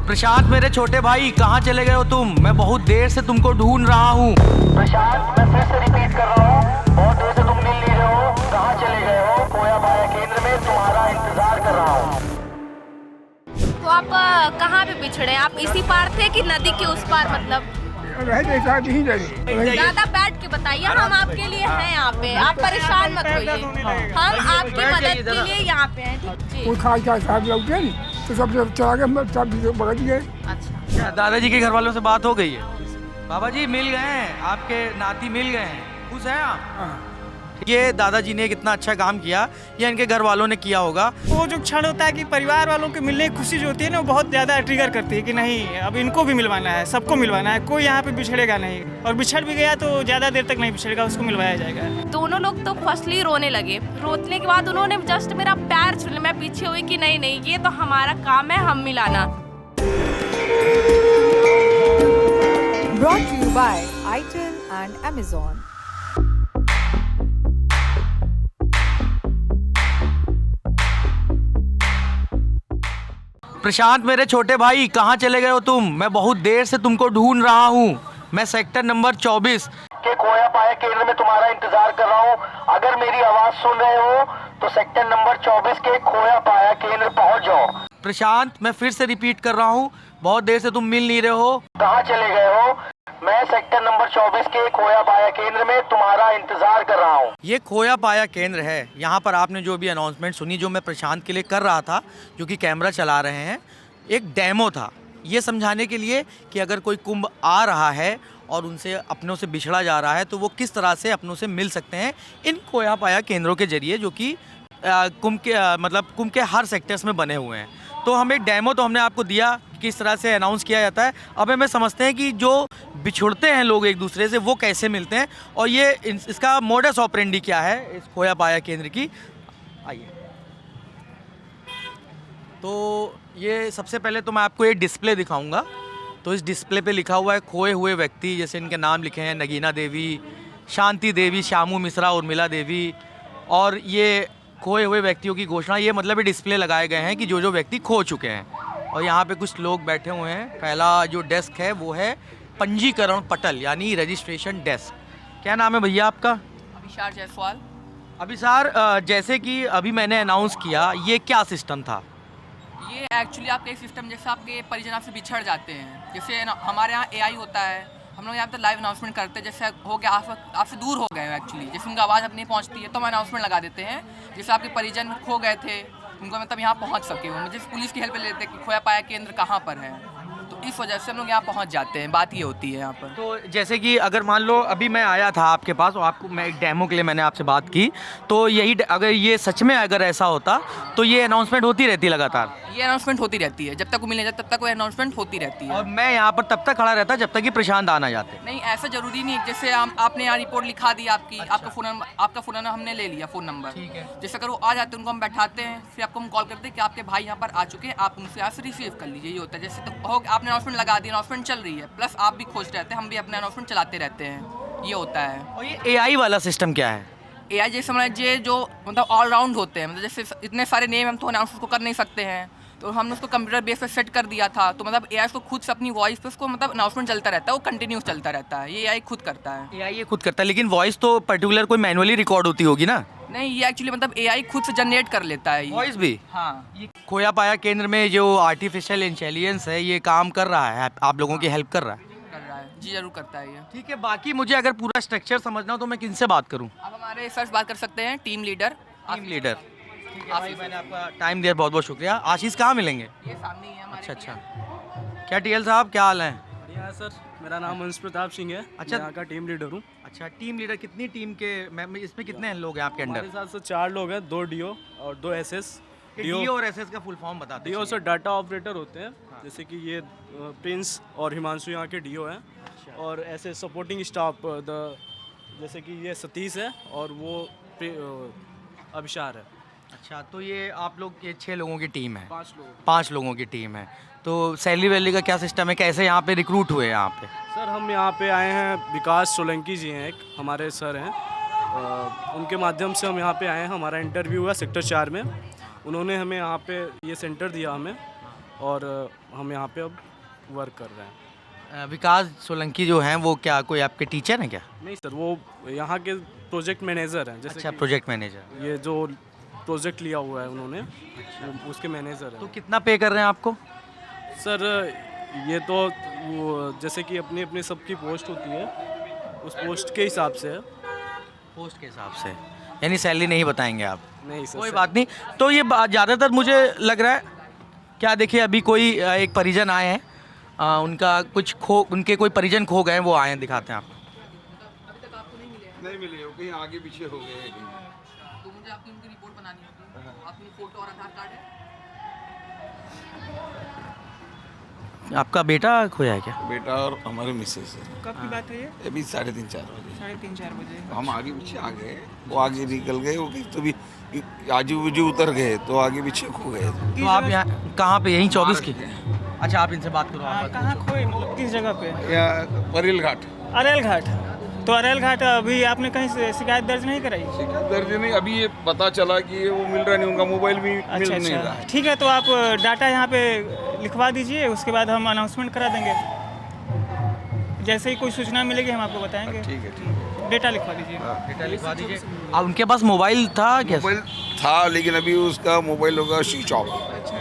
प्रशांत मेरे छोटे भाई, कहाँ चले गए हो तुम? मैं बहुत देर से तुमको ढूंढ रहा हूँ। प्रशांत, मैं फिर से रिपीट कर रहा हूँ, बहुत देर से तुम मिल नहीं रहे हो। कहाँ चले गए हो? खोया पाया केंद्र में तुम्हारा इंतजार कर रहा हूँ। तो आप कहाँ पे बिछड़े? आप इसी पार थे कि नदी के उस पार? मतलब ज्यादा बैठ के बताइए, हम आपके लिए हैं यहाँ पे, आप परेशान मत होइए, हम आपकी मदद के लिए यहाँ पे हैं। जी तो सब चला गए, सब बगल गए। अच्छा, दादाजी के घर वालों से बात हो गई है? बाबा जी मिल गए हैं, आपके नाती मिल गए हैं, खुश हैं आप? ये दादाजी ने कितना अच्छा काम किया, या इनके घर वालों ने किया होगा। वो जो क्षण होता है कि परिवार वालों के मिलने की खुशी जो होती है ना, वो बहुत ज़्यादा ट्रिगर करती है कि नहीं अब इनको भी मिलवाना है, सबको मिलवाना है, कोई यहाँ पे बिछड़ेगा नहीं, और बिछड़ भी गया तो ज़्यादा देर तक नहीं बिछड़ेगा, उसको मिलवाया जाएगा। दोनों लोग तो फर्स्टली रोने लगे, रोने के बाद उन्होंने जस्ट मेरा पैर छू लिया, मैं पीछे हुई कि नहीं नहीं ये तो हमारा काम है, हम मिलाना। Brought to you by itel and Amazon. प्रशांत मेरे छोटे भाई, कहाँ चले गए हो तुम? मैं बहुत देर से तुमको ढूंढ रहा हूँ। मैं सेक्टर नंबर 24 के खोया पाया केंद्र में तुम्हारा इंतजार कर रहा हूँ। अगर मेरी आवाज सुन रहे हो तो सेक्टर नंबर 24 के खोया पाया केंद्र पहुँच जाओ। प्रशांत, मैं फिर से रिपीट कर रहा हूँ, बहुत देर से तुम मिल नहीं रहे हो। कहाँ चले गए हो? मैं सेक्टर नंबर 24 के खोया पाया केंद्र में तुम्हारा इंतजार कर रहा हूँ। ये खोया पाया केंद्र है। यहाँ पर आपने जो भी अनाउंसमेंट सुनी, जो मैं प्रशांत के लिए कर रहा था, जो कि कैमरा चला रहे हैं, एक डेमो था, ये समझाने के लिए कि अगर कोई कुंभ आ रहा है और उनसे अपनों से बिछड़ा जा रहा है तो वो किस तरह से अपनों से मिल सकते हैं इन खोया पाया केंद्रों के जरिए, जो कि कुंभ के हर सेक्टर्स में बने हुए हैं। तो हम एक डेमो तो हमने आपको दिया किस तरह से अनाउंस किया जाता है। अब हमें समझते हैं कि जो बिछुड़ते हैं लोग एक दूसरे से, वो कैसे मिलते हैं, और ये इसका मोडस ऑपरेंडी क्या है इस खोया पाया केंद्र की। आइए, तो ये सबसे पहले तो मैं आपको ये डिस्प्ले दिखाऊंगा। तो इस डिस्प्ले पे लिखा हुआ है खोए हुए व्यक्ति, जैसे इनके नाम लिखे हैं नगीना देवी, शांति देवी, श्यामू मिश्रा, उर्मिला देवी, और ये खोए हुए व्यक्तियों की घोषणा। ये मतलब ये डिस्प्ले लगाए गए हैं कि जो जो व्यक्ति खो चुके हैं। और यहाँ पे कुछ लोग बैठे हुए हैं। पहला जो डेस्क है वो है पंजीकरण पटल, यानी रजिस्ट्रेशन डेस्क। क्या नाम है भैया आपका? अभिसार जायसवाल। अभिसार, जैसे कि अभी मैंने अनाउंस किया, ये क्या सिस्टम था? ये एक्चुअली आपका एक सिस्टम, जैसे आपके परिजन आपसे बिछड़ जाते हैं, जैसे हमारे यहाँ एआई होता है, हम लोग यहाँ पे लाइव अनाउंसमेंट करते हैं। जैसे हो गया आपसे दूर हो गए हो एक्चुअली, जैसे उनकी आवाज़ अब नहीं पहुँचती है तो हम अनाउंसमेंट लगा देते हैं। जैसे आपके परिजन खो गए थे, उनको मतलब यहाँ पहुँच सके, वो जैसे पुलिस की हेल्प लेते हैं कि खोया पाया केंद्र कहाँ पर है, तो इस वजह से हम लोग यहाँ पहुँच जाते हैं। बात ये होती है यहाँ पर। तो जैसे कि अगर मान लो अभी मैं आया था आपके पास और आपको मैं एक डेमो के लिए मैंने आपसे बात की, तो यही अगर ये सच में अगर ऐसा होता तो ये अनाउंसमेंट होती रहती लगातार? ये अनाउंसमेंट होती रहती है, जब तक वो मिल नहीं जाता तब तक वो अनाउंसमेंट होती रहती है। और मैं यहाँ पर तब तक खड़ा रहता जब तक कि प्रशांत आना जाते? नहीं, ऐसा जरूरी नहीं है। जैसे आपने यहाँ रिपोर्ट लिखा दी आपकी, आपका फ़ोन नंबर हमने ले लिया, फ़ोन नंबर, ठीक है। जैसे अगर वो आ जाते हैं उनको हम बैठाते हैं, फिर आपको हम कॉल करते हैं कि आपके भाई यहाँ पर आ चुके हैं, आप उनसे यहाँ से रिसीव कर लीजिए। ये होता है। जैसे तो हो आपने अनाउंसमेंट लगा दी, अनाउंसमेंट चल रही है, प्लस आप भी खोज रहते हैं, हम भी अपने अनाउंसमेंट चलाते रहते हैं, ये होता है। और ये एआई वाला सिस्टम क्या है? एआई जैसे समझिए जो मतलब ऑलराउंड होते हैं, मतलब जैसे इतने सारे नेम हम तो अनाउंस को कर नहीं सकते हैं, तो हमने उसको कंप्यूटर बेस पे सेट कर दिया था, तो मतलब एआई को खुद से अपनी वॉइस पे उसको मतलब अनाउंसमेंट चलता रहता है, वो कंटिन्यूस चलता रहता है। ये एआई खुद करता है। एआई ये खुद करता है, लेकिन वॉइस तो पर्टिकुलर कोई मैनुअली रिकॉर्ड होती होगी ना? नहीं, ये एक्चुअली मतलब एआई खुद से जनरेट कर लेता है वॉइस भी। हाँ। ये खोया पाया केंद्र में जो आर्टिफिशियल इंटेलिजेंस है, ये काम कर रहा है, आप लोगों की हेल्प कर रहा है? कर रहा है जी, जरूर करता है ये। ठीक है, बाकी मुझे अगर पूरा स्ट्रक्चर समझना हो तो मैं किनसे बात करूं? आप हमारे सर से बात कर सकते हैं, टीम लीडर। Team leader. भाई मैंने आपका टाइम दिया, बहुत बहुत शुक्रिया। आशीष कहाँ मिलेंगे? ये सामने ही है हमारे। अच्छा, क्या टीएल साहब, क्या हाल है? बढ़िया है सर, मेरा नाम अंश प्रताप सिंह है। अच्छा, यहाँ का टीम लीडर हूँ। अच्छा, टीम लीडर। कितनी टीम के इसमें कितने लोग हैं आपके अंडर? हमारे साथ से 4 लोग हैं, 2 डीओ और 2 एसएस। डीओ और एसएस का फुल फॉर्म बता दो। डीओ से डाटा ऑपरेटर होते हैं, जैसे कि ये प्रिंस और हिमांशु यहाँ के डीओ हैं, और ऐसे सपोर्टिंग स्टाफ जैसे कि ये सतीश है और वो अभिसार है। अच्छा, तो ये आप लोग के 6 लोगों की टीम है? 5 लोगों की टीम है। तो सैलरी वैली का क्या सिस्टम है, कैसे यहाँ पे रिक्रूट हुए यहाँ पे? सर हम यहाँ पे आए हैं, विकास सोलंकी जी हैं, एक हमारे सर हैं, उनके माध्यम से हम यहाँ पे आए हैं। हमारा इंटरव्यू हुआ सेक्टर 4 में, उन्होंने हमें यहाँ पे ये सेंटर दिया हमें, और हम यहाँ पे अब वर्क कर रहे हैं। विकास सोलंकी जो हैं वो क्या कोई आपके टीचर हैं क्या? नहीं सर, वो यहाँ के प्रोजेक्ट मैनेजर हैं। जैसे अच्छा, कि प्रोजेक्ट मैनेजर। ये जो प्रोजेक्ट लिया हुआ है उन्होंने, उसके मैनेजर हैं। तो कितना पे कर रहे हैं आपको? सर ये तो वो जैसे कि अपनी अपनी सबकी पोस्ट होती है, उस पोस्ट के हिसाब से है। पोस्ट के हिसाब से, यानी सैलरी नहीं बताएंगे आप? नहीं सर, कोई बात नहीं। तो ये ज़्यादातर मुझे लग रहा है, क्या देखिए अभी कोई एक परिजन आए हैं, उनका उनके कोई परिजन खो गए हैं, वो आए हैं, दिखाते हैं आपको। नहीं मिले, वो कहीं आगे पीछे हो गए। तो मुझे आपकी उनकी रिपोर्ट बनानी होगी, आपकी फ़ोटो और आधार कार्ड है। आपका बेटा खोया है क्या? बेटा और हमारे मिसेस है। कब की बात है ये? अभी 3:30-4 बजे 3:30-4 बजे। हम आगे पीछे आ गए, वो आगे निकल गए, वो कहीं तो भी आजू बाजू उतर गए, तो आगे पीछे खो गए। तो आप यहाँ कहाँ पे? यहीं 24 की? अच्छा, आप इनसे बात करो। आप कहाँ खोए, मतलब किस जगह पे? या परेल घाट। अरेल घाट। तो अरेल घाट अभी आपने कहीं से शिकायत दर्ज नहीं कराई? शिकायत दर्ज नहीं, अभी ये पता चला कि वो मिल रहा नहीं, उनका मोबाइल भी मिल नहीं रहा। ठीक है, तो आप डाटा यहाँ पे लिखवा दीजिए, उसके बाद हम अनाउंसमेंट करा देंगे। जैसे ही कोई सूचना मिलेगी हम आपको बताएंगे। ठीक है। डेटा लिखवा दीजिए। डेटा लिखवा दीजिए। अब उनके पास मोबाइल था क्या? मोबाइल था, लेकिन अभी उसका मोबाइल होगा स्विच ऑफ। अच्छा,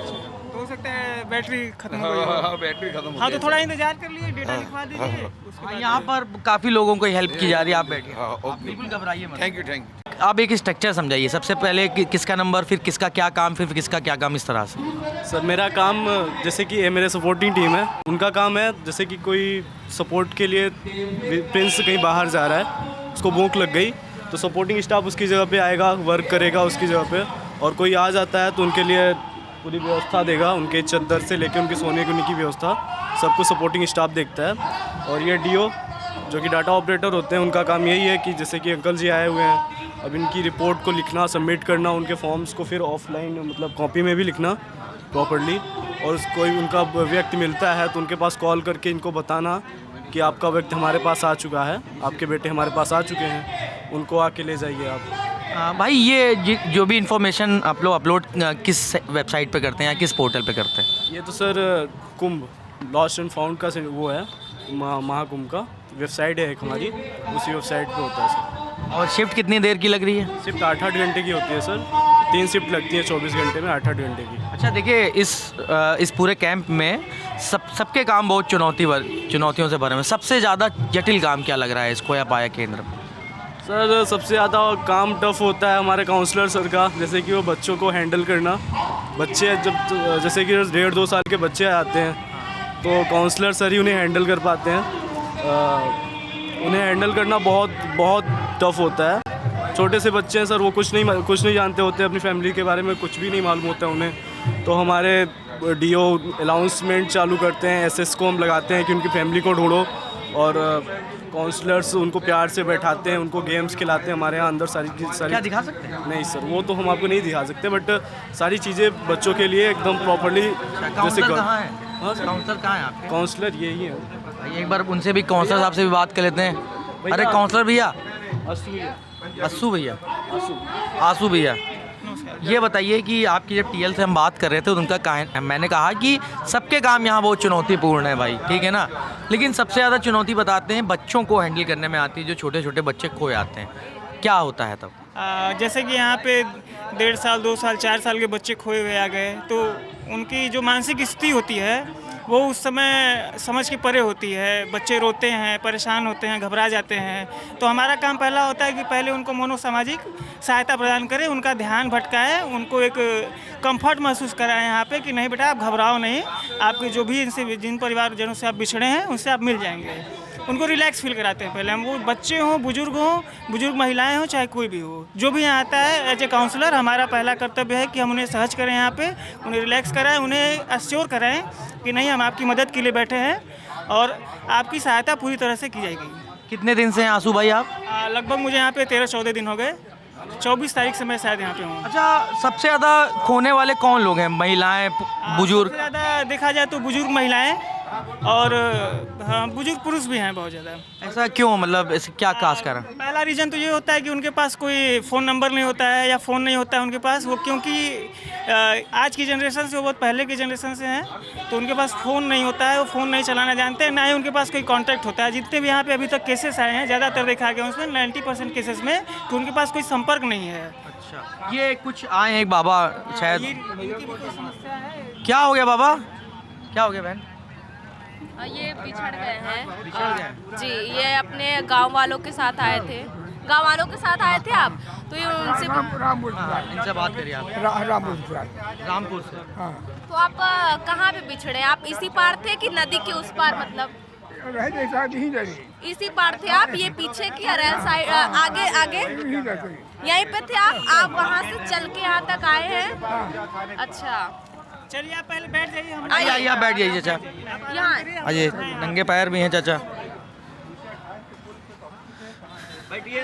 तो हो सकता है बैटरी खत्म हो गई हो। हाँ, बैटरी खत्म हो हाँ, गई। तो थोड़ा इंतजार कर लिए, डेटा लिखवा दीजिए। उसके बाद यहाँ पर काफ़ी लोगों को हेल्प की जा रही है, आप बैठिए। हाँ, आप ओके। बिल्कुल घबराइए मत। Thank you. आप एक स्ट्रक्चर समझाइए, सबसे पहले किसका नंबर, फिर किसका क्या काम, फिर किसका क्या काम, इस तरह से। सर मेरा काम, जैसे कि ये मेरे सपोर्टिंग टीम है, उनका काम है जैसे कि कोई सपोर्ट के लिए प्रिंस कहीं बाहर जा रहा है, उसको भूख लग गई, तो सपोर्टिंग स्टाफ उसकी जगह पे आएगा, वर्क करेगा उसकी जगह पे। और कोई आ जाता है तो उनके लिए पूरी व्यवस्था देगा, उनके चद्दर से लेकर उनके सोने की व्यवस्था सबको सपोर्टिंग स्टाफ देखता है। और ये डीओ जो कि डाटा ऑपरेटर होते हैं, उनका काम यही है कि जैसे कि अंकल जी आए हुए हैं, अब इनकी रिपोर्ट को लिखना, सबमिट करना, उनके फॉर्म्स को फिर ऑफलाइन मतलब कॉपी में भी लिखना प्रॉपर्ली। और कोई उनका व्यक्ति मिलता है तो उनके पास कॉल करके इनको बताना कि आपका व्यक्ति हमारे पास आ चुका है, आपके बेटे हमारे पास आ चुके हैं, उनको आके ले जाइए आप। भाई ये जो भी इंफॉर्मेशन आप लोग अपलोड किस वेबसाइट पे करते हैं या किस पोर्टल पे करते हैं? ये तो sir Kumbh lost and found का वो है, महाकुंभ का वेबसाइट है एक हमारी, उसी वेबसाइट पे होता है सर। और शिफ्ट कितनी देर की लग रही है? शिफ्ट 8-8 घंटे की होती है सर, 3 शिफ्ट लगती है 24 घंटे में, 8-8 घंटे की। अच्छा, देखिए इस पूरे कैंप में सबके काम बहुत चुनौतियों से भरे हुए हैं। सबसे ज़्यादा जटिल काम क्या लग रहा है इस खोया पाया केंद्र में? सर सबसे ज़्यादा काम टफ होता है हमारे काउंसलर सर का, जैसे कि वो बच्चों को हैंडल करना। बच्चे जब जैसे कि 1.5-2 साल के बच्चे आते हैं तो काउंसलर सर ही उन्हें हैंडल कर पाते हैं। उन्हें हैंडल करना बहुत टफ होता है। छोटे से बच्चे हैं सर, वो कुछ नहीं जानते होते, अपनी फैमिली के बारे में कुछ भी नहीं मालूम होता उन्हें। तो हमारे डीओ अनाउंसमेंट चालू करते हैं, एसएस को हम लगाते हैं कि उनकी फैमिली को ढूंढो, और काउंसलर्स उनको प्यार से बैठाते हैं, उनको गेम्स खिलाते हैं। हमारे यहाँ अंदर सारी क्या दिखा सकते हैं? नहीं सर, वो तो हम आपको नहीं दिखा सकते, बट सारी चीज़ें बच्चों के लिए एकदम प्रॉपर्ली। काउंसलर कहाँ है? हाँ सर, काउंसलर कहाँ है आपके? काउंसलर यही है। भाई एक बार उनसे भी, काउंसलर साहब से भी बात कर लेते हैं। अरे काउंसलर भैया, आसू भैया, ये बताइए कि आपकी जब टीएल से हम बात कर रहे थे तो उनका मैंने कहा कि सबके काम यहाँ बहुत चुनौतीपूर्ण है भाई, ठीक है ना, लेकिन सबसे ज़्यादा चुनौती बताते हैं बच्चों को हैंडल करने में आती है, जो छोटे छोटे बच्चे खो जाते हैं। क्या होता है तब? जैसे कि यहाँ पे 1.5 साल, 2 साल, 4 साल के बच्चे खोए हुए आ गए, तो उनकी जो मानसिक स्थिति होती है वो उस समय समझ के परे होती है। बच्चे रोते हैं, परेशान होते हैं, घबरा जाते हैं। तो हमारा काम पहला होता है कि पहले उनको मनोसामाजिक सहायता प्रदान करें, उनका ध्यान भटकाएं, उनको एक कंफर्ट महसूस कराएं यहाँ पे कि नहीं बेटा आप घबराओ नहीं, आपके जो भी इनसे जिन परिवारजनों से आप बिछड़े हैं उनसे आप मिल जाएंगे। उनको रिलैक्स फील कराते हैं पहले हम, वो बच्चे हों, बुजुर्ग महिलाएं हों, चाहे कोई भी हो, जो भी यहाँ आता है एज ए काउंसलर हमारा पहला कर्तव्य है कि हम उन्हें सहज करें, यहाँ पे उन्हें रिलैक्स कराएं, उन्हें अश्योर कराएं कि नहीं हम आपकी मदद के लिए बैठे हैं और आपकी सहायता पूरी तरह से की जाएगी। कितने दिन से हैं आंसू भाई आप? लगभग मुझे यहाँ पे 13-14 दिन हो गए, 24 तारीख से मैं शायद यहाँ पे हूँ। अच्छा, सबसे ज़्यादा खोने वाले कौन लोग हैं? महिलाएं, बुजुर्ग? सबसे ज़्यादा देखा जाए तो बुजुर्ग महिलाएं और हाँ, बुजुर्ग पुरुष भी हैं बहुत ज़्यादा। ऐसा क्यों, मतलब ऐसे क्या खास कारण? पहला रीज़न तो ये होता है कि उनके पास कोई फ़ोन नंबर नहीं होता है या फ़ोन नहीं होता है उनके पास, वो क्योंकि आज की जनरेशन से वो बहुत पहले की जनरेशन से हैं, तो उनके पास फ़ोन नहीं होता है, वो फ़ोन नहीं चलाना जानते हैं, ना ही उनके पास कोई कॉन्टैक्ट होता है। जितने भी यहाँ पे अभी तक केसेस आए हैं, ज़्यादातर देखा गया उसमें 90% केसेस में कि उनके पास कोई संपर्क नहीं है। अच्छा, ये कुछ आए हैं एक बाबा शायद, इनकी भी कोई समस्या है। क्या हो गया बाबा, क्या हो गया बहन? ये बिछड़ गए हैं। बिछड़ गए? जी, ये अपने गांव वालों के साथ आए थे। गांव वालों के साथ आए थे आप, तो ये उनसे रामपुर इनसे बात करिए आप। रामपुर से। हाँ तो आप कहाँ पे बिछड़े? आप इसी पार थे कि नदी के उस पार, मतलब रह जैसा नहीं रही इसी पार थे आप? ये पीछे की अरेल साइड, आगे आगे नहीं रहते। यहीं पे थे आप वहाँ से चल के यहाँ तक आए हैं? अच्छा, चलिए आप पहले बैठ जाइए, हम आइए आप बैठ जाइए चाचा, यहाँ आइए, नंगे पैर भी हैं चाचा, आइए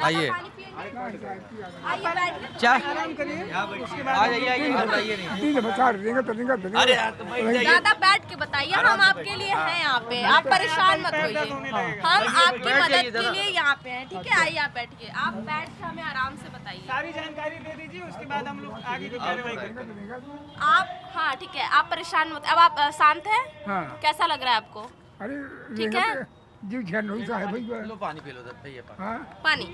आइए बैठिए। क्या आ जाइए, आइए, घबराइए नहीं। ठीक है, बता देंगे तो देंगे। ज्यादा बैठ के बताइए, हम आपके लिए हैं यहाँ पे, आप परेशान मत होइए, हम आपकी मदद के लिए यहाँ पे हैं, ठीक है? आइए आप बैठिए, आप बैठ के हमें आराम से बताइए। सारी जानकारी दे दीजिए, उसके बाद हम लोग आगे की कार्रवाई करेंगे। आप, हाँ ठीक है, आप परेशान मत। अब आप शांत हैं? हाँ। कैसा लग रहा है आपको? अरे ठीक है। जीव झन नहीं सा है भाई। लो पानी पी लो भैया, हाँ पानी,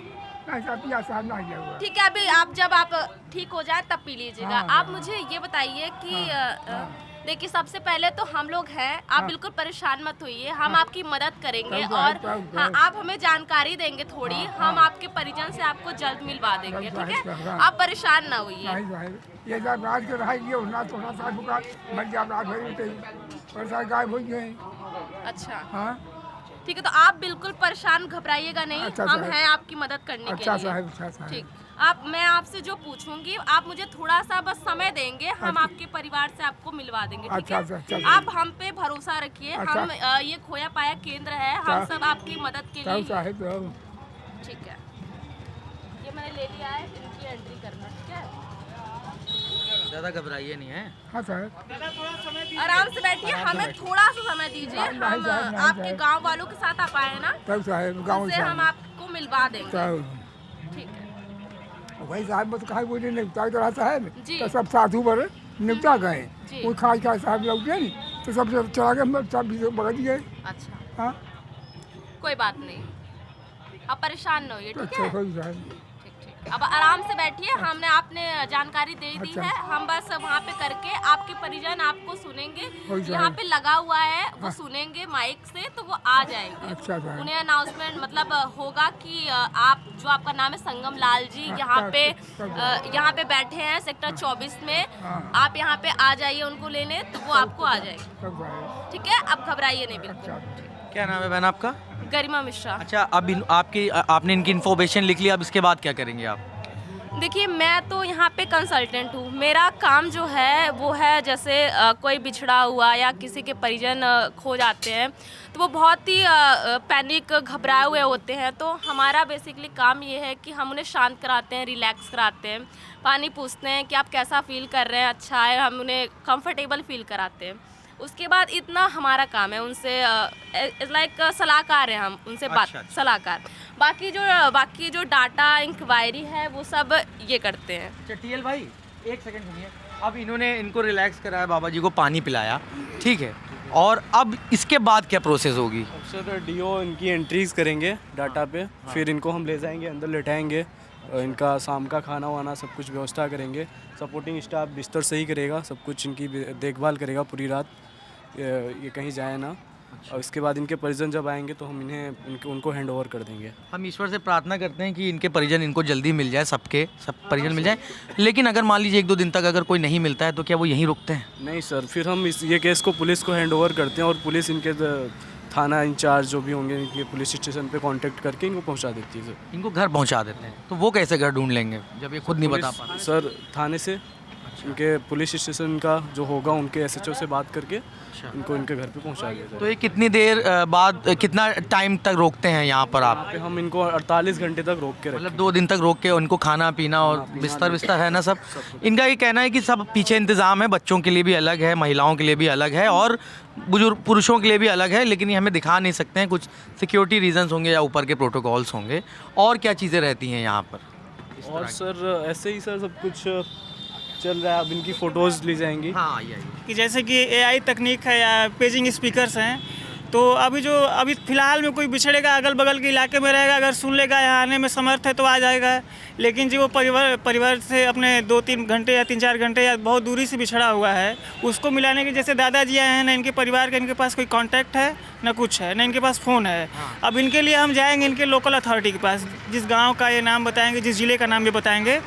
ऐसा पिया साहब ना आया हुआ। ठीक है। अभी आप जब आप ठीक हो जाए तब पी लीजिएगा। आप मुझे ये बताइए कि देखिए, सबसे पहले तो हम लोग हैं, आप बिल्कुल परेशान मत होइए, हम आपकी मदद करेंगे और हाँ, आप हमें जानकारी देंगे थोड़ी, हम आपके परिजन से आपको जल्द मिलवा देंगे, ठीक है? आप परेशान ना होइए। नहीं साहब, ये जब रात के रहा ये होना थोड़ा सा बुखार मर जा रात भर उठे और सारे गायब हो गए। अच्छा, हाँ ठीक है, तो आप बिल्कुल परेशान घबराइएगा नहीं, अच्छा हम साहब। हैं आपकी मदद करने अच्छा के लिए। साहब, अच्छा साहब। ठीक, आप, मैं आपसे जो पूछूंगी आप मुझे थोड़ा सा बस समय देंगे, हम अच्छा। आपके परिवार से आपको मिलवा देंगे, ठीक अच्छा, है? अच्छा, अच्छा। आप हम पे भरोसा रखिए, अच्छा। हम ये खोया पाया केंद्र है, हम अच्छा। सब आपकी मदद के साहब लिए। साहब ठीक है, ये मैंने ले लिया है, इनकी एंट्री करना, ठीक है? ज़्यादा घबराइए नहीं है। हाँ साहब, आराम से बैठिए, हमें थोड़ा सा समय दीजिए, नहीं, हम नहीं, नहीं, आपके नहीं। गांव वालों के साथ आप आए हैं ना, तब साहब गाँव उससे हम साहब आपको मिलवा देंगे, साहब ठीक है? वही साहब मत कहा बोले निपटा तो रहा साहब, जी। तो सब साधु बर निपटा गए। जी। वो खाई का साहब लौट गए नहीं तो सब चला गए, सब भी बगल गए। अच्छा, हाँ कोई बात नहीं, आप परेशान न होइए, ठीक अच्छा है? कोई साहब, ठीक ठीक, अब आराम से बैठिए, हमने आपने जानकारी दे दी अच्छा। है, हम बस वहाँ पे करके आपके परिजन आपको सुनेंगे, वही साहब। यहाँ पे लगा हुआ है वो सुनेंगे माइक से, तो वो आ जाएंगे। अच्छा साहब। उन्हें अनाउंसमेंट मतलब होगा कि आप, जो आपका नाम है संगम लाल जी, यहाँ पे बैठे हैं सेक्टर 24 में, आप यहाँ पे आ जाइए उनको लेने, तो वो आपको आ जाएंगे, सब साहब। ठीक है? अब घबराइए नहीं बिल्कुल। अच्छा क्या नाम है बहन आपका? गरिमा मिश्रा। अच्छा, अब आपने इनकी इन्फॉर्मेशन लिख ली, अब इसके बाद क्या करेंगे आप? देखिए, मैं तो यहाँ पे कंसल्टेंट हूँ, मेरा काम जो है वो है, जैसे कोई बिछड़ा हुआ या किसी के परिजन खो जाते हैं तो वो बहुत ही पैनिक, घबराए हुए होते हैं, तो हमारा बेसिकली काम ये है कि हम उन्हें शांत कराते हैं, रिलैक्स कराते हैं, पानी पूछते हैं कि आप कैसा फील कर रहे हैं, अच्छा है, हम उन्हें कंफर्टेबल फील कराते हैं। उसके बाद इतना हमारा काम है, उनसे लाइक सलाहकार हैं हम, उनसे बात, अच्छा, अच्छा। सलाहकार। बाकी जो डाटा इंक्वायरी है वो सब ये करते हैं। अच्छा टीएल भाई, एक सेकंड सुनिए। अब इन्होंने इनको रिलैक्स कराया, बाबा जी को पानी पिलाया, ठीक है, और अब इसके बाद क्या प्रोसेस होगी? सर डीओ इनकी एंट्रीज करेंगे डाटा पे, फिर इनको हम ले जाएंगे अंदर, लेटाएंगे, इनका शाम का खाना वाना सब कुछ व्यवस्था करेंगे, सपोर्टिंग स्टाफ बिस्तर सही करेगा, सब कुछ इनकी देखभाल करेगा पूरी रात, ये कहीं जाए ना। और इसके बाद इनके परिजन जब आएंगे तो हम उनको हैंड ओवर कर देंगे। हम ईश्वर से प्रार्थना करते हैं कि इनके परिजन इनको जल्दी मिल जाए, सब परिजन मिल जाए, लेकिन अगर मान लीजिए 1-2 दिन तक अगर कोई नहीं मिलता है तो क्या वो यहीं रुकते हैं? नहीं सर, फिर हम ये केस को पुलिस को हैंड ओवर करते हैं और पुलिस इनके थाना इंचार्ज जो भी होंगे इनके पुलिस स्टेशन पे कांटेक्ट करके इनको पहुंचा देती है सर। इनको घर पहुंचा देते हैं, तो वो कैसे घर ढूंढ लेंगे जब ये खुद नहीं बता पाते? सर थाने से उनके पुलिस स्टेशन का जो होगा उनके SHO से बात करके इनको इनके घर पे पहुंचा दिया जाएगा। तो ये कितनी देर बाद कितना टाइम तक रोकते हैं यहाँ पर आप? यहाँ पे हम इनको 48 घंटे तक रोक के रखें। मतलब 2 दिन तक रोक के उनको खाना पीना और बिस्तर है ना सब? इनका ये कहना है कि सब पीछे इंतज़ाम है, बच्चों के लिए भी अलग है, महिलाओं के लिए भी अलग है और बुजुर्ग पुरुषों के लिए भी अलग है, लेकिन ये हमें दिखा नहीं सकते हैं, कुछ सिक्योरिटी रीजंस होंगे या ऊपर के प्रोटोकॉल्स होंगे। और क्या चीज़ें रहती हैं यहाँ पर? और सर ऐसे ही सर सब कुछ चल रहा है। अब इनकी फ़ोटोज़ ली जाएंगी। हाँ ये कि जैसे कि AI तकनीक है या पेजिंग स्पीकर्स हैं, तो अभी फ़िलहाल में कोई बिछड़ेगा, अगल बगल के इलाके में रहेगा, अगर सुन लेगा यहाँ आने में समर्थ है तो आ जाएगा। लेकिन जो परिवार से अपने 2-3 घंटे या 3-4 घंटे या बहुत दूरी से बिछड़ा हुआ है, उसको मिलाने के जैसे दादाजी आए हैं ना, इनके परिवार का इनके पास कोई कांटेक्ट है ना कुछ है, ना इनके पास फ़ोन है। अब इनके लिए हम जाएंगे इनके लोकल अथॉरिटी के पास, जिस गाँव का ये नाम बताएँगे, जिस ज़िले का नाम भी बताएँगे,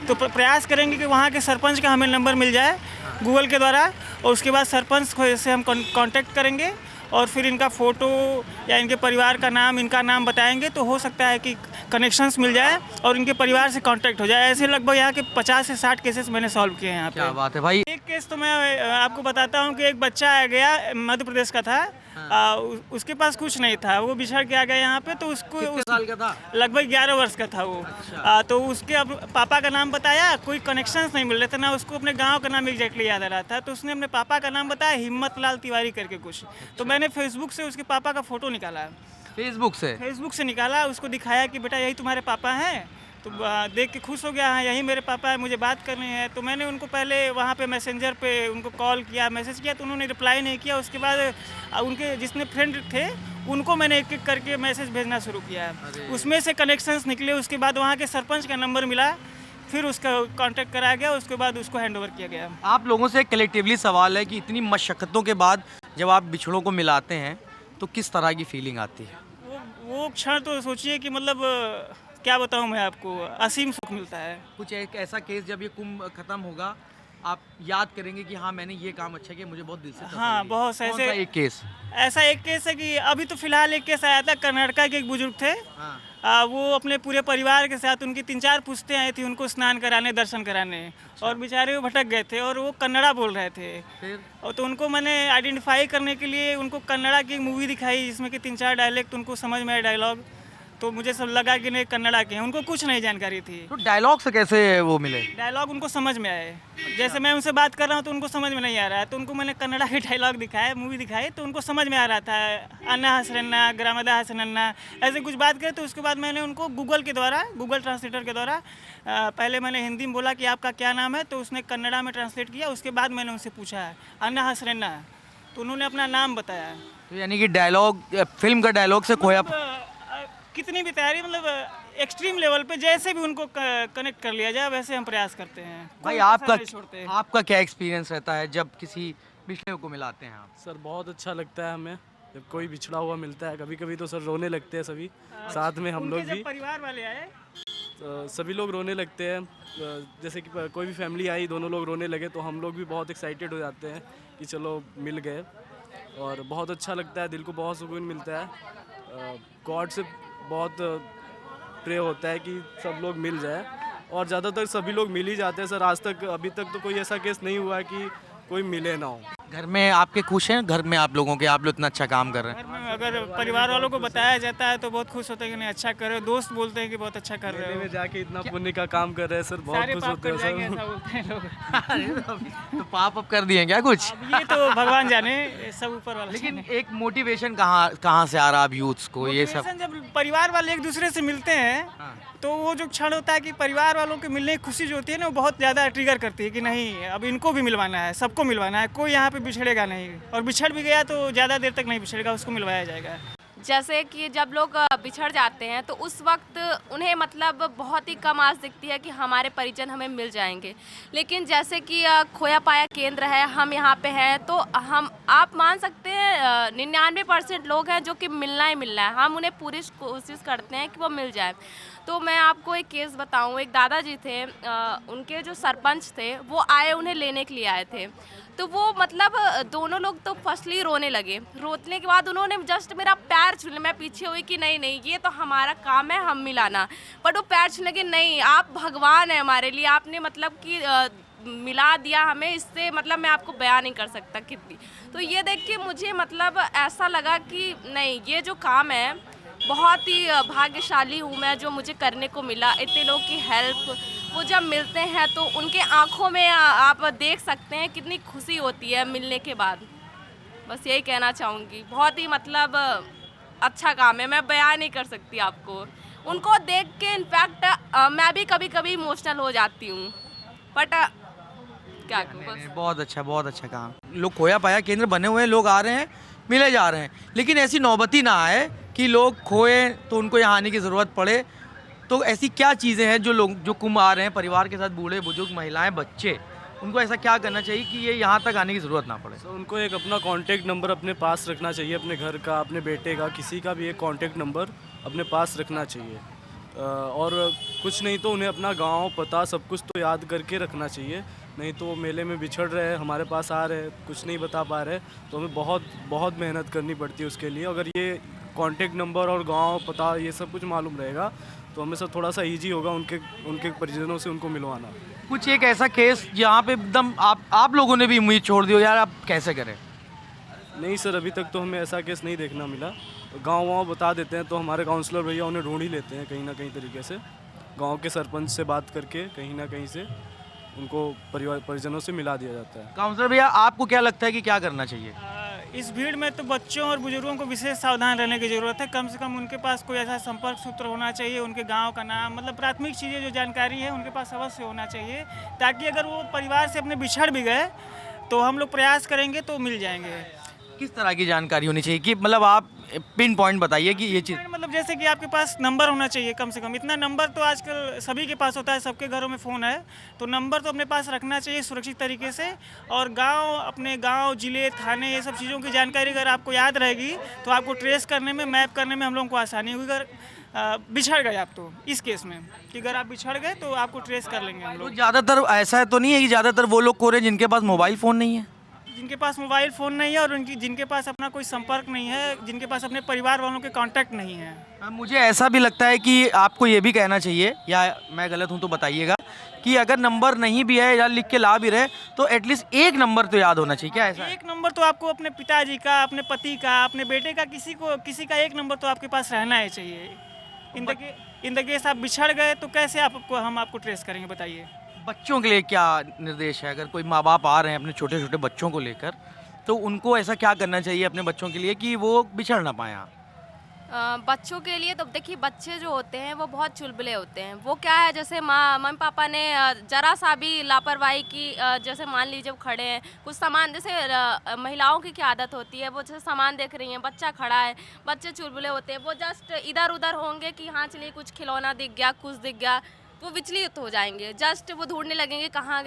तो प्रयास करेंगे कि वहाँ के सरपंच का हमें नंबर मिल जाए गूगल के द्वारा, और उसके बाद सरपंच से हम कांटेक्ट करेंगे और फिर इनका फ़ोटो या इनके परिवार का नाम, इनका नाम बताएंगे, तो हो सकता है कि कनेक्शंस मिल जाए और इनके परिवार से कांटेक्ट हो जाए। ऐसे लगभग यहाँ के 50 से 60 केसेस मैंने सॉल्व किए हैं यहाँ पे। क्या बात है भाई। एक केस तो मैं आपको बताता हूँ कि एक बच्चा आ गया, मध्य प्रदेश का था। उसके पास कुछ नहीं था, वो बिछड़ के आ गया यहाँ पे, तो उसको कितने साल का था? लगभग 11 वर्ष का था वो। तो उसके अब पापा का नाम बताया, कोई कनेक्शंस नहीं मिल रहे थे ना, उसको अपने गांव का नाम एग्जैक्टली याद आ रहा था, तो उसने अपने पापा का नाम बताया, हिम्मत लाल तिवारी करके कुछ। तो मैंने फेसबुक से उसके पापा का फ़ोटो निकाला, फेसबुक से निकाला, उसको दिखाया कि बेटा यही तुम्हारे पापा हैं। तो देख के खुश हो गया, हाँ यही मेरे पापा है, मुझे बात करनी है। तो मैंने उनको पहले वहाँ पे मैसेंजर पे उनको कॉल किया, मैसेज किया, तो उन्होंने रिप्लाई नहीं किया। उसके बाद उनके जितने फ्रेंड थे उनको मैंने एक एक करके मैसेज भेजना शुरू किया, उसमें से कनेक्शंस निकले। उसके बाद वहाँ के सरपंच का नंबर मिला, फिर उसका कांटेक्ट कराया गया, उसके बाद उसको हैंड ओवर किया गया। आप लोगों से कलेक्टिवली सवाल है कि इतनी मशक्क़तों के बाद जब आप बिछड़ों को मिलाते हैं तो किस तरह की फीलिंग आती है? वो क्षण तो सोचिए कि मतलब क्या बताऊं मैं आपको, असीम सुख मिलता है। कुछ एक ऐसा केस जब ये कुंभ खत्म होगा आप याद करेंगे कि हाँ मैंने ये काम अच्छा किया, मुझे बहुत दिल से तसल्ली हाँ है। बहुत कौन सा एक केस? ऐसा एक केस है कि अभी तो फिलहाल एक केस आया था, कर्नाटका के एक बुजुर्ग थे। वो अपने पूरे परिवार के साथ, उनकी 3-4 पुश्तें आई थी उनको स्नान कराने, दर्शन कराने। और बेचारे वो भटक गए थे और वो कन्नड़ा बोल रहे थे। फिर और तो उनको मैंने आइडेंटिफाई करने के लिए उनको कन्नड़ा की मूवी दिखाई, जिसमें कि 3-4 डायलेक्ट उनको समझ में आए डायलॉग, तो मुझे सब लगा कि नहीं कन्नड़ा के हैं, उनको कुछ नहीं जानकारी थी। तो डायलॉग से कैसे वो मिले? डायलॉग उनको समझ में आए, जैसे मैं उनसे बात कर रहा हूँ तो उनको समझ में नहीं आ रहा है, तो उनको मैंने कन्नड़ा के डायलॉग दिखाए, मूवी दिखाई, तो उनको समझ में आ रहा था, अन्ना हसरन्ना, ग्रामदा हसनन्ना, ऐसे कुछ बात करे। तो उसके बाद मैंने उनको गूगल ट्रांसलेटर के द्वारा पहले मैंने हिंदी में बोला कि आपका क्या नाम है, तो उसने कन्नड़ा में ट्रांसलेट किया। उसके बाद मैंने उनसे पूछा अन्ना हसरन्ना, तो उन्होंने अपना नाम बताया। तो यानी कि डायलॉग, फिल्म का डायलॉग से खोया। कितनी भी तैयारी, मतलब एक्सट्रीम लेवल पे जैसे भी उनको कनेक्ट कर लिया जाए वैसे हम प्रयास करते हैं। भाई आपका क्या एक्सपीरियंस रहता है जब किसी बिछड़े को मिलाते हैं आप? सर बहुत अच्छा लगता है हमें जब कोई बिछड़ा हुआ मिलता है। कभी कभी तो सर रोने लगते हैं सभी साथ में, हम लोग भी, परिवार वाले आए सभी लोग रोने लगते हैं। जैसे कि कोई भी फैमिली आई, दोनों लोग रोने लगे तो हम लोग भी बहुत एक्साइटेड हो जाते हैं कि चलो मिल गए, और बहुत अच्छा लगता है, दिल को बहुत सुकून मिलता है। गॉड से बहुत प्रे होता है कि सब लोग मिल जाए, और ज़्यादातर सभी लोग मिल ही जाते हैं सर। आज तक अभी तक तो कोई ऐसा केस नहीं हुआ है कि कोई मिले ना हो। घर में आपके खुश हैं? घर में आप लोगों के, आप लोग इतना अच्छा काम कर रहे हैं? घर में अगर परिवार वालों को बताया जाता है तो बहुत खुश होते हैं कि नहीं अच्छा कर रहे हो, दोस्त बोलते हैं कि बहुत अच्छा कर रहे हो, में जाके इतना पुण्य का काम कर रहे हैं सर, बहुत सारे खुश पाप होते कर हैं जाएंगे, सर। ऐसा बोलते हैं लोग। तो पाप अब कर दिए क्या कुछ? अब ये तो भगवान जाने, सब ऊपर वाला लेकिन जाने। एक मोटिवेशन कहाँ से आ रहा है अब यूथ्स को ये सब? मोटिवेशन जब परिवार वाले एक दूसरे से मिलते हैं तो वो जो क्षण होता है कि परिवार वालों के मिलने की खुशी जो होती है ना, वो बहुत ज़्यादा ट्रिगर करती है कि नहीं अब इनको भी मिलवाना है, सबको मिलवाना है, कोई यहाँ पे बिछड़ेगा नहीं, और बिछड़ भी गया तो ज़्यादा देर तक नहीं बिछड़ेगा, उसको मिलवाया जाएगा। जैसे कि जब लोग बिछड़ जाते हैं तो उस वक्त उन्हें मतलब बहुत ही कम आस दिखती है कि हमारे परिजन हमें मिल जाएंगे। लेकिन जैसे कि खोया पाया केंद्र है, हम यहाँ पे हैं, तो हम आप मान सकते हैं 99% लोग हैं जो कि मिलना ही मिलना है। हम उन्हें पूरी कोशिश करते हैं कि वो मिल जाए। तो मैं आपको एक केस बताऊं, एक दादाजी थे, उनके जो सरपंच थे वो आए, उन्हें लेने के लिए आए थे। तो वो मतलब दोनों लोग तो फर्स्टली रोने लगे, रोने के बाद उन्होंने जस्ट मेरा पैर छू लिया। मैं पीछे हुई कि नहीं नहीं ये तो हमारा काम है, हम मिलाना। बट वो पैर छूने लगे, नहीं आप भगवान हैं हमारे लिए, आपने मतलब कि मिला दिया हमें, इससे मतलब मैं आपको बयान नहीं कर सकता कितनी। तो ये देख के मुझे मतलब ऐसा लगा कि नहीं, ये जो काम है बहुत ही भाग्यशाली हूँ मैं जो मुझे करने को मिला। इतने लोग की हेल्प वो जब मिलते हैं तो उनके आँखों में आप देख सकते हैं कितनी खुशी होती है मिलने के बाद। बस यही कहना चाहूँगी, बहुत ही मतलब अच्छा काम है, मैं बयान नहीं कर सकती आपको। उनको देख के इनफैक्ट मैं भी कभी कभी इमोशनल हो जाती हूँ, बट क्या करूँ बस। बहुत अच्छा काम। लोग खोया पाया केंद्र बने हुए हैं, लोग आ रहे हैं, मिले जा रहे हैं, लेकिन ऐसी नौबती ना आए कि लोग खोए तो उनको यहाँ आने की ज़रूरत पड़े। तो ऐसी क्या चीज़ें हैं जो कुंभ आ रहे हैं परिवार के साथ, बूढ़े बुजुर्ग, महिलाएं, बच्चे, उनको ऐसा क्या करना चाहिए कि ये यहाँ तक आने की ज़रूरत ना पड़े? तो उनको एक अपना कांटेक्ट नंबर अपने पास रखना चाहिए, अपने घर का, अपने बेटे का, किसी का भी एक कांटेक्ट नंबर अपने पास रखना चाहिए। और कुछ नहीं तो उन्हें अपना गांव, पता, सब कुछ तो याद करके रखना चाहिए। नहीं तो मेले में बिछड़ रहे हैं, हमारे पास आ रहे हैं, कुछ नहीं बता पा रहे, तो हमें बहुत मेहनत करनी पड़ती है उसके लिए। अगर ये कांटेक्ट नंबर और गांव, पता, ये सब कुछ मालूम रहेगा तो हमें सब थोड़ा सा ईजी होगा उनके परिजनों से उनको मिलवाना। कुछ एक ऐसा केस जहाँ पे एकदम आप लोगों ने भी उम्मीद छोड़ दी हो, यार आप कैसे करें? नहीं सर, अभी तक तो हमें ऐसा केस नहीं देखना मिला। गाँव बता देते हैं तो हमारे काउंसलर भैया उन्हें ढूंढ ही लेते हैं कहीं ना कहीं तरीके से। गांव के सरपंच से बात करके कहीं ना कहीं से उनको परिजनों से मिला दिया जाता है। काउंसलर भैया, आपको क्या लगता है कि क्या करना चाहिए? इस भीड़ में तो बच्चों और बुजुर्गों को विशेष सावधान रहने की ज़रूरत है। कम से कम उनके पास कोई ऐसा संपर्क सूत्र होना चाहिए, उनके गांव का नाम, मतलब प्राथमिक चीज़ें जो जानकारी है उनके पास अवश्य होना चाहिए, ताकि अगर वो परिवार से अपने बिछड़ भी गए तो हम लोग प्रयास करेंगे तो मिल जाएंगे। किस तरह की जानकारी होनी चाहिए कि मतलब आप पिन पॉइंट बताइए कि ये चीज़? मतलब जैसे कि आपके पास नंबर होना चाहिए, कम से कम इतना नंबर तो आजकल सभी के पास होता है, सबके घरों में फ़ोन है, तो नंबर तो अपने पास रखना चाहिए सुरक्षित तरीके से। और अपने गांव, जिले, थाने, ये सब चीज़ों की जानकारी अगर आपको याद रहेगी तो आपको ट्रेस करने में, मैप करने में हम लोगों को आसानी होगी। अगर बिछड़ गए आप, तो इस केस में कि अगर आप बिछड़ गए तो आपको ट्रेस कर लेंगे हम तो लोग। ज़्यादातर ऐसा तो नहीं है कि ज़्यादातर वो लोग कोरे जिनके पास मोबाइल फ़ोन नहीं है? जिनके पास मोबाइल फ़ोन नहीं है और जिनके पास अपना कोई संपर्क नहीं है, जिनके पास अपने परिवार वालों के कांटेक्ट नहीं है। मुझे ऐसा भी लगता है कि आपको ये भी कहना चाहिए, या मैं गलत हूँ तो बताइएगा, कि अगर नंबर नहीं भी है या लिख के ला भी रहे तो एटलीस्ट एक नंबर तो याद होना चाहिए। क्या ऐसा? एक नंबर तो आपको अपने पिताजी का, अपने पति का, अपने बेटे का, किसी का एक नंबर तो आपके पास रहना ही चाहिए। इन द केस आप बिछड़ गए तो कैसे हम आपको ट्रेस करेंगे, बताइए। बच्चों के लिए क्या निर्देश है? अगर कोई माँ बाप आ रहे हैं अपने छोटे छोटे बच्चों को लेकर, तो उनको ऐसा क्या करना चाहिए अपने बच्चों के लिए कि वो बिछड़ ना पाए? बच्चों के लिए तो देखिए, बच्चे जो होते हैं वो बहुत चुलबुले होते हैं। वो क्या है, जैसे मम्मी पापा ने जरा सा भी लापरवाही की, जैसे मान लीजिए जब खड़े हैं कुछ सामान, जैसे महिलाओं की क्या आदत होती है, वो जैसे सामान देख रही हैं, बच्चा खड़ा है, बच्चे चुलबुले होते हैं, वो जस्ट इधर उधर होंगे कि हाँ चलिए कुछ खिलौना दिख गया, कुछ दिख गया, वो विचलित हो जाएंगे, जस्ट वो ढूंढने लगेंगे कहाँ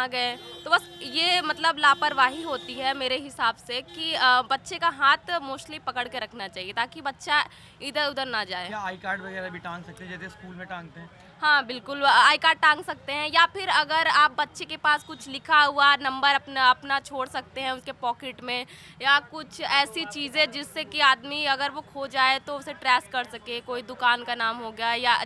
गए। तो बस ये मतलब लापरवाही होती है मेरे हिसाब से, कि बच्चे का हाथ मोस्टली पकड़ के रखना चाहिए ताकि बच्चा इधर उधर ना जाए। क्या आई कार्ड वगैरह भी टांग सकते हैं जैसे स्कूल में टांगते हैं? हाँ बिल्कुल, आई कार्ड टांग सकते हैं, या फिर अगर आप बच्चे के पास कुछ लिखा हुआ नंबर अपना छोड़ सकते हैं उसके पॉकेट में, या कुछ ऐसी चीज़ें जिससे कि आदमी अगर वो खो जाए तो उसे ट्रेस कर सके। कोई दुकान का नाम हो गया, या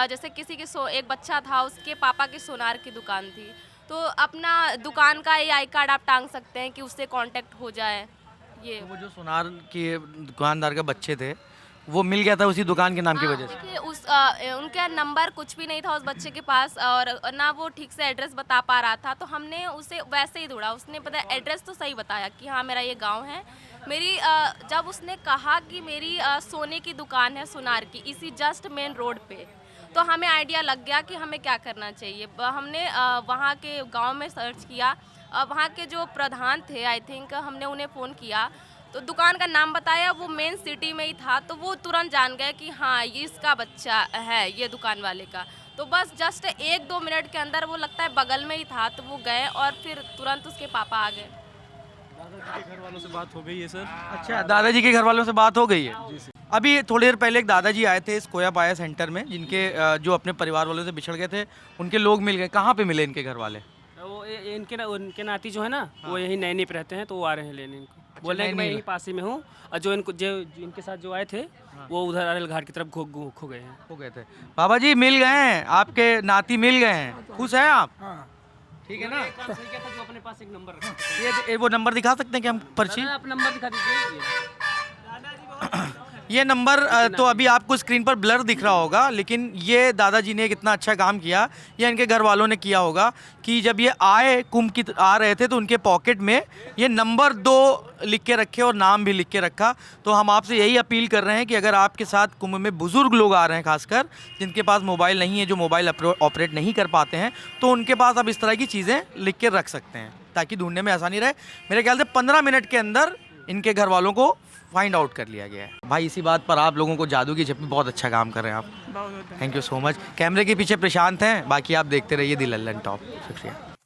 जैसे किसी के एक बच्चा था, उसके पापा की सोनार की दुकान थी, तो अपना दुकान का आई कार्ड आप टांग सकते हैं कि उससे कांटेक्ट हो जाए। ये तो वो जो सोनार के दुकानदार के बच्चे थे वो मिल गया था उसी दुकान के नाम की वजह से? देखिए, उनका नंबर कुछ भी नहीं था उस बच्चे के पास, और ना वो ठीक से एड्रेस बता पा रहा था, तो हमने उसे वैसे ही ढूंढा। उसने पता एड्रेस तो सही बताया कि हाँ मेरा ये गांव है। जब उसने कहा कि मेरी सोने की दुकान है सुनार की, इसी जस्ट मेन रोड पे, तो हमें आइडिया लग गया कि हमें क्या करना चाहिए। हमने वहाँ के गांव में सर्च किया, वहाँ के जो प्रधान थे, आई थिंक, हमने उन्हें फ़ोन किया, तो दुकान का नाम बताया, वो मेन सिटी में ही था, तो वो तुरंत जान गए कि हाँ ये इसका बच्चा है, ये दुकान वाले का। तो बस जस्ट 1-2 मिनट के अंदर, वो लगता है बगल में ही था, तो वो गए और फिर तुरंत उसके पापा आ गए। दादाजी के घर वालों से बात हो गई है सर। अच्छा, दादाजी के घर वालों से बात हो गई है? जी सर। अभी थोड़ी देर पहले एक दादाजी आए थे इस खोया पाया सेंटर में, जिनके जो अपने परिवार वालों से बिछड़ गए थे, उनके लोग मिल गए। कहाँ पे मिले इनके घर वाले? वो उनके नाती जो है ना, वो यही नैनी पे रहते हैं, तो वो आ रहे हैं लेने इनको। बोल रहे हैं कि मैं यहीं पास ही में हूँ, और जो इनके साथ जो आए थे वो उधर अरेल घाट की तरफ खो गए हैं। हो गए थे। बाबा जी मिल गए हैं, आपके नाती मिल गए हैं, खुश हैं आप? हाँ, ठीक है ना? काम सही किया था जो अपने पास एक नंबर रखा था। ये वो नंबर दिखा सकते हैं कि हम पर्ची? दादा, आप नंबर दिखा दीजिए। ये नंबर तो अभी आपको स्क्रीन पर ब्लर दिख रहा होगा, लेकिन ये दादाजी ने एक इतना अच्छा काम किया, या इनके घर वालों ने किया होगा कि जब ये आए कुंभ की आ रहे थे तो उनके पॉकेट में ये नंबर 2 लिख के रखे और नाम भी लिख के रखा। तो हम आपसे यही अपील कर रहे हैं कि अगर आपके साथ कुंभ में बुज़ुर्ग लोग आ रहे हैं, खासकर जिनके पास मोबाइल नहीं है, जो मोबाइल ऑपरेट नहीं कर पाते हैं, तो उनके पास आप इस तरह की चीज़ें लिख के रख सकते हैं ताकि ढूंढने में आसानी रहे। मेरे ख्याल से 15 मिनट के अंदर इनके घर वालों को फाइंड आउट कर लिया गया है। भाई इसी बात पर आप लोगों को जादू की झप्पी, बहुत अच्छा काम कर रहे हैं आप, थैंक यू सो मच। कैमरे के पीछे प्रशांत हैं, बाकी आप देखते रहिए दी लल्लन टॉप। शुक्रिया।